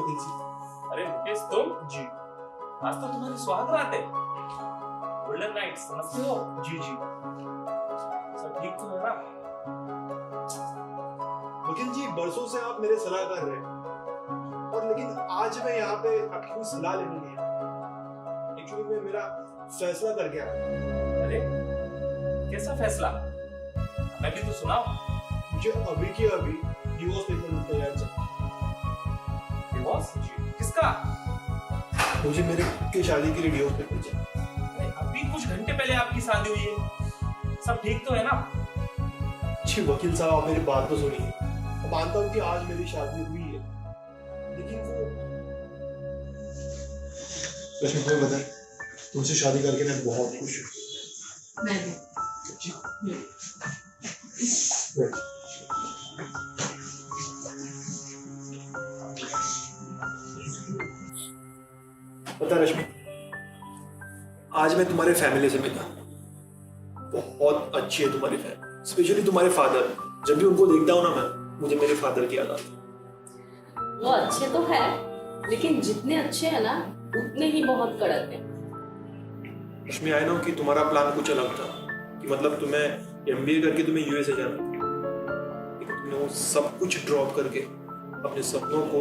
वकील जी। अरे मुकेश तुम जी आज तो तुम्हारी सुहागरात है, गोल्डन नाइट, समझते हो? जी जी। सब ठीक तो है ना? वकील जी, बरसों से आप मेरे सलाह कर रहे हैं, और लेकिन आज मैं यहाँ पे आपकी कोई सलाह लेने नहीं आया। एक्चुअली मैं मेरा फैसला करके आया। अरे कैसा फैसला? मैं भी तो सुनाओ। मुझे अभी के अभी डिवोर्स पेपर तैयार चाहिए। डिवोर्स? किसका? मुझे मेरे की शादी के लिए डिवोर्स पेपर चाहिए। अरे अभी कुछ घंटे पहले आपकी शादी हुई है, सब ठीक तो है ना? जी वकील साहब, आप मेरी बात तो सुनिए। मैं मानता हूँ कि आज मेरी शादी हुई है, लेकिन वो रश्मि तुम्हें बताएं, तुमसे शादी करके मैं बहुत खुश हूँ। मैं भी। जी। पता रश्मि, आज मैं तुम्हारे फैमिली से मिला। बहुत अच्छी है तुम्हारी फैमिली, स्पेशली तुम्हारे फादर। जब भी उनको देखता हूँ ना मैं, मुझे मेरे फादर की याद आती है। वो अच्छे तो है, लेकिन जितने अच्छे हैं ना उतने ही बहुत कड़क हैं। रश्मि, आई नो कि तुम्हारा प्लान कुछ अलग था, कि मतलब तुम्हें एमबीए करके तुम्हें यूएसए जाना था, लेकिन तुमने वो सब कुछ ड्रॉप करके अपने सपनों को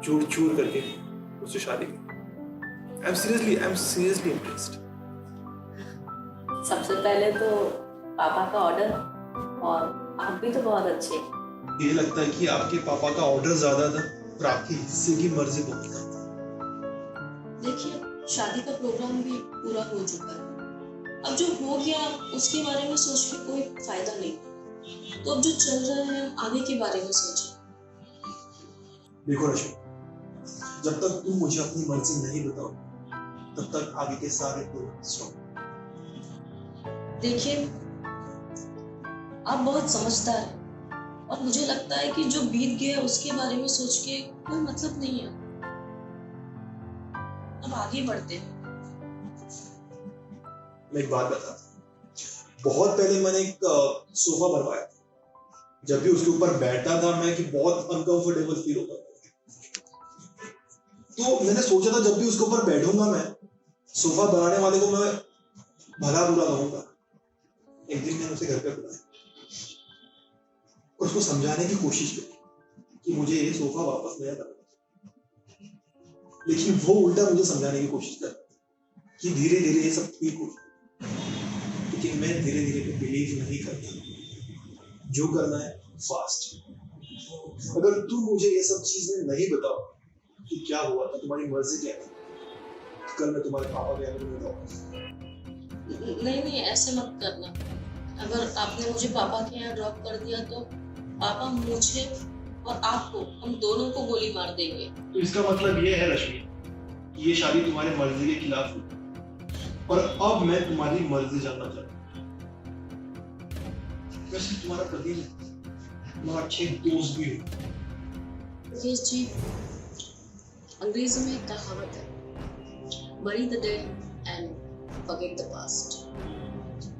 चूर चूर करके उससे शादी की। I am seriously impressed. सबसे पहले तो पापा का ऑर्डर, और आप भी तो बहुत अच्छे। ये लगता है कि आपके पापा का ऑर्डर ज्यादा था और आपके हिस्से की मर्जी बहुत कम थी। देखिए, शादी का प्रोग्राम भी पूरा हो चुका है। अब जो हो गया उसके बारे में सोच के कोई फायदा नहीं, तो अब जो चल रहा है आगे के बारे में सोचें। देखो रश्मि, जब तक तुम मुझे अपनी मर्जी नहीं बताओ, तब तक आगे के सारे प्रोग्राम स्टॉप। देखिए, आप बहुत समझदार हैं, और मुझे लगता है कि जो बीत गया उसके बारे में सोच के कोई मतलब नहीं है। अब आगे बढ़ते हैं। मैं एक बात बताता हूँ। बहुत पहले मैंने एक सोफा बनवाया था। जब भी उसके ऊपर बैठता था मैं, कि बहुत अनकंफर्टेबल फील होता था। तो मैंने सोचा था जब भी उसके ऊपर बैठूंगा मैं, सोफा बनाने वाले को मैं भला बुरा कहूंगा। एक दिन मैंने उसे घर पे बुलाया और उसको समझाने की कोशिश की कि मुझे ये सोफा वापस नया करना, लेकिन वो उल्टा मुझे समझाने की कोशिश कर कि धीरे धीरे ये सब ठीक हो। लेकिन मैं धीरे धीरे पे बिलीव नहीं करता। जो करना है फास्ट। अगर तुम मुझे ये सब चीजें नहीं बताओ कि क्या हुआ था, तुम्हारी मर्जी क्या थी, तो कल मैं तुम्हारे पापा के आगे में बताऊंगा। नहीं नहीं, ऐसे मत करना। अगर आपने मुझे पापा के यहाँ ड्रॉप कर दिया तो पापा मुझे और आपको, हम दोनों को गोली मार देंगे। तो इसका मतलब ये है रश्मि कि ये शादी तुम्हारी मर्जी के खिलाफ हुई, और अब मैं तुम्हारी मर्जी जानना चाहता हूँ। वैसे तुम्हारा पति नहीं, तुम्हारा अच्छे दोस्त भी हो। मुकेश जी, अंग्रेजी में एक कहावत है, bury the dead and forget the past।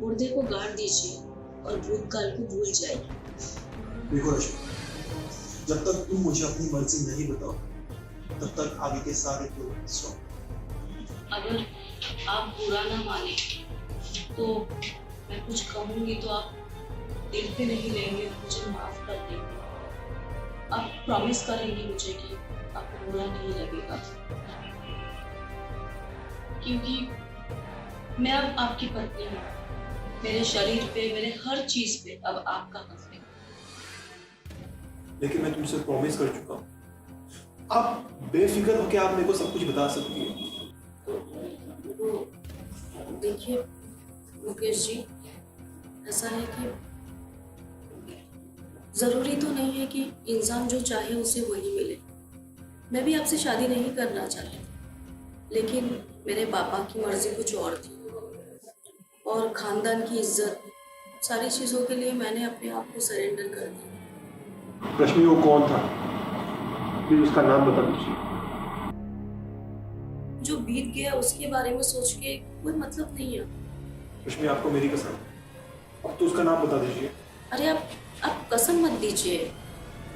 मुर्दे को गाड़ दीजिए और भूतकाल को भूल जाइए। देखो रश्मि, जब तक तुम मुझे अपनी मर्जी नहीं बताओ, तब तक आगे के सारे प्रोग्राम स्टॉप। अगर आप बुरा ना माने तो मैं कुछ कहूंगी तो आप दिल पे नहीं लेंगे, मुझे माफ कर देंगे। आप प्रॉमिस करेंगे मुझे कि आपको बुरा नहीं लगेगा, क्योंकि मैं अब आपकी पत्नी हूँ। मेरे शरीर पे, मेरे हर चीज पे अब आपका हक है। लेकिन मैं तुमसे प्रॉमिस कर चुका हूँ, आप बेफिक्र होकर आप मेरे को सब कुछ बता सकती है। तो देखिए मुकेश जी, ऐसा है कि जरूरी तो नहीं है कि इंसान जो चाहे उसे वही मिले। मैं भी आपसे शादी नहीं करना चाहती, लेकिन मेरे पापा की मर्जी कुछ और थी, और खानदान की इज्जत, सारी चीजों के लिए मैंने अपने आप को सरेंडर कर दिया। रश्मि, वो कौन था? प्लीज उसका नाम बता दीजिए। जो बीत गया उसके बारे में सोच के कोई मतलब नहीं है। रश्मि, आपको मेरी कसम, अब तो उसका नाम बता दीजिए। अरे आप कसम मत दीजिए,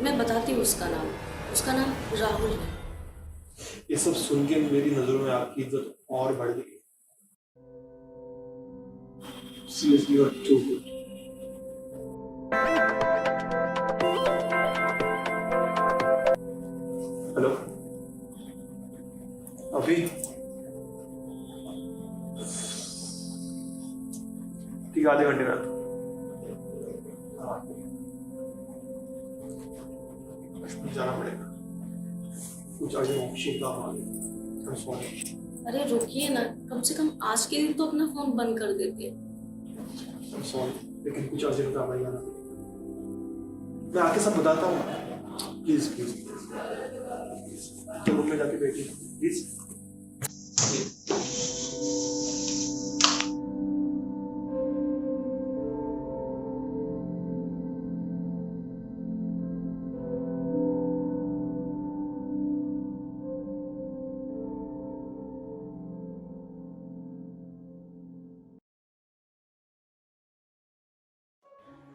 मैं बताती हूँ उसका नाम। उसका नाम राहुल है। ये सब सुन के मेरी नजरों में आपकी इज्जत और बढ़ गई। Seriously you are too good. Hello अभी ठीक, आधे घंटे में जाना पड़ेगा, कुछ अर्जेंट काम आ गया। अरे रुकिए ना, कम से कम आज के दिन तो अपना फोन बंद कर देते। लेकिन कुछ अर्जेंट काम आएगा ना, मैं आके सब बताता हूँ। प्लीज प्लीज तो रूम में जाके बैठिए प्लीज।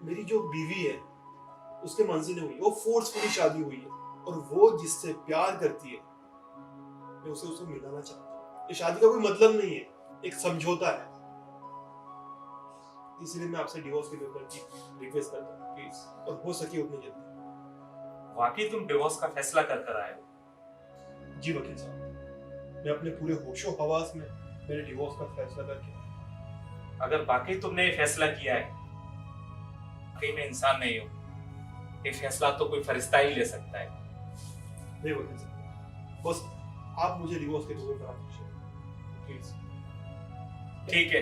मेरी जो बीवी है उसके मंजिल में हुई, वो फोर्सफुली शादी हुई है, और वो जिससे प्यार करती है मैं उसे मिलाना चाहता हूँ। ये शादी का कोई मतलब नहीं है, एक समझौता है। इसलिए मैं आपसे डिवोर्स के पेपर की रिक्वेस्ट करता हूँ प्लीज, और हो सके उतनी जल्दी। वाकई तुम डिवोर्स का फैसला कर आए हो? जी वकील साहब, मैं अपने पूरे होशो हवास में मेरे डिवोर्स का फैसला करके। अगर वाकई तुमने ये फैसला किया है, वाकई में इंसान नहीं हो, ये फैसला तो कोई फरिश्ता ही ले सकता है। नहीं वकील साहब, बस आप मुझे डिवोर्स के पेपर करा दीजिए प्लीज। ठीक है,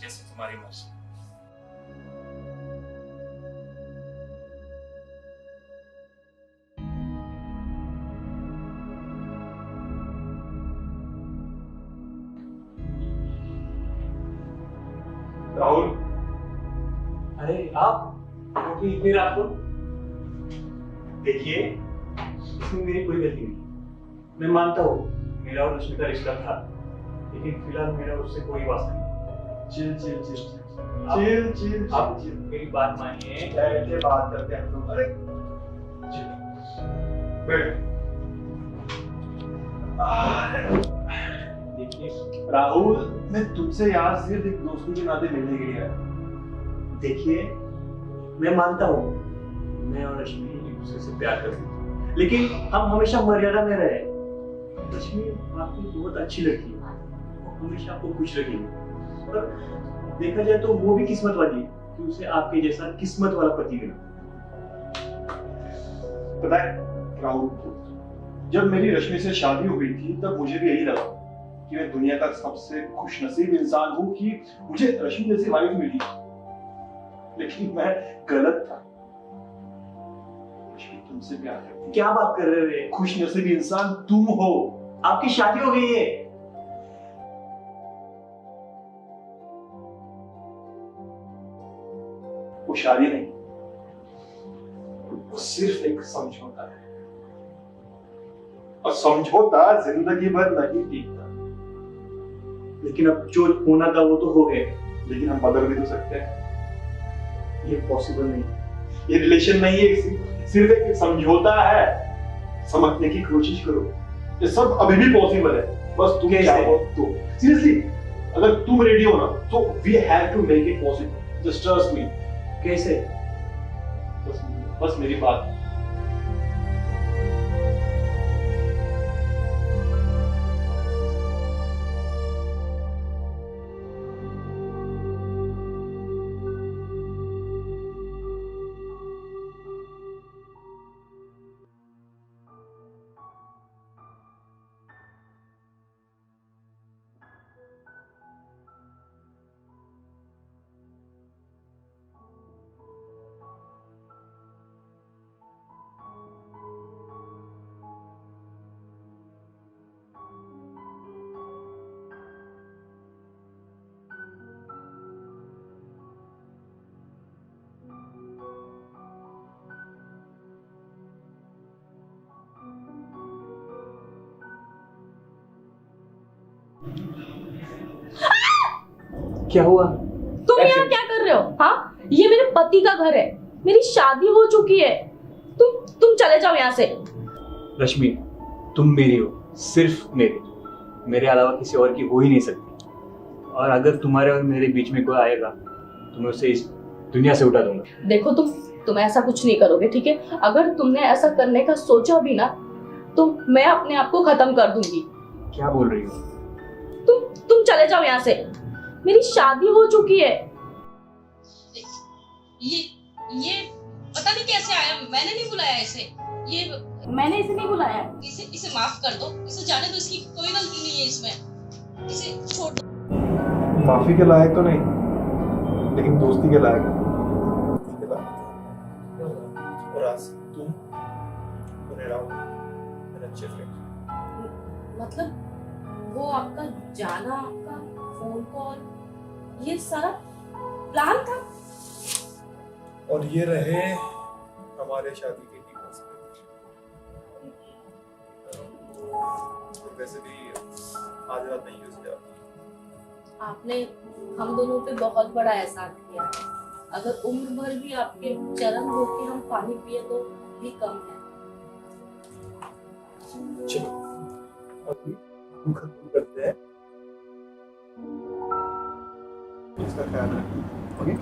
जैसे तुम्हारी मर्जी। राहुल, अरे आप क्योंकि इतनी रात को? देखिए, इसमें मेरी कोई गलती नहीं। मैं मानता हूँ मेरा और रश्मि का रिश्ता था, लेकिन फिलहाल मेरा उससे कोई वास्ता नहीं। Chill chill chill chill chill chill, आप मेरी बात मानिए। कैसे बात करते हैं हम लोग? अरे बैठ। देखिए राहुल, मैं तुझसे यार सिर्फ एक दोस्ती के नाते मिलने के लिए आया। देखिए, मैं मानता हूँ मैं और रश्मि एक दूसरे से प्यार करते हैं, लेकिन हम हमेशा मर्यादा में रहे। रश्मि आपकी बहुत अच्छी लड़की है, वो हमेशा आपको खुश रखेगी, और देखा जाए तो वो भी किस्मत वाली है कि उसे आपके जैसा किस्मत वाला पति मिला। पता है राहुल, जब मेरी रश्मि से शादी हुई थी तब मुझे भी यही लगा कि मैं दुनिया का सबसे खुशनसीब इंसान हूँ कि मुझे रश्मि जैसी वाइफ मिली, लेकिन मैं गलत था। रश्मि तुमसे प्यार करती है। क्या बात कर रहे हो? खुशनसीब इंसान तुम हो। आपकी शादी हो गई है। वो शादी नहीं, वो सिर्फ एक समझौता है, और समझौता जिंदगी भर नहीं टिकता। लेकिन अब जो होना था वो तो हो गया, लेकिन हम बदल भी तो सकते हैं। ये पॉसिबल नहीं। ये रिलेशन नहीं है, सिर्फ एक समझौता है। समझने की कोशिश करो, ये सब अभी भी पॉसिबल है, बस तुम चाहो तो। सीरियसली, अगर तुम रेडी हो ना तो we have to make it possible. Just trust me. कैसे? बस मेरी बात। क्या हुआ? तुम यहाँ क्या कर रहे हो? हाँ, ये मेरे पति का घर है, मेरी शादी हो चुकी है। तुम चले जाओ यहाँ से। रश्मि, तुम मेरी हो, सिर्फ मेरी, मेरे अलावा किसी और की हो ही नहीं सकती। और अगर तुम्हारे और मेरे बीच में कोई आएगा तो मैं उसे इस दुनिया से उठा दूंगा। देखो तुम ऐसा कुछ नहीं करोगे, ठीक है? अगर तुमने ऐसा करने का सोचा भी ना तो मैं अपने आप को खत्म कर दूंगी। क्या बोल रही हो? तुम चले जाओ यहाँ से, मेरी शादी हो चुकी है। ये पता नहीं कैसे आया, मैंने नहीं बुलाया इसे। ये मैंने इसे नहीं बुलाया। इसे माफ कर दो, इसे जाने दो, इसकी कोई गलती नहीं है इसमें, इसे छोड़ दो। माफी के लायक तो नहीं, लेकिन दोस्ती के लायक है। दोस्ती के लायक है। और आज तुम और राहुल मेरे अच्छे फ्रेंड। मतलब वो आपका जाना, आपका फोन कॉल, ये सारा प्लान था? और ये रहे हमारे शादी के टीचर्स। वैसे भी आज रात नहीं यूज किया। आपने हम दोनों पे बहुत बड़ा एहसान किया है। अगर उम्र भर भी आपके चरण होके हम पानी पिए तो भी कम है। चलो अभी हम खत्म करते हैं। इसका ख्याल रखें, ओके?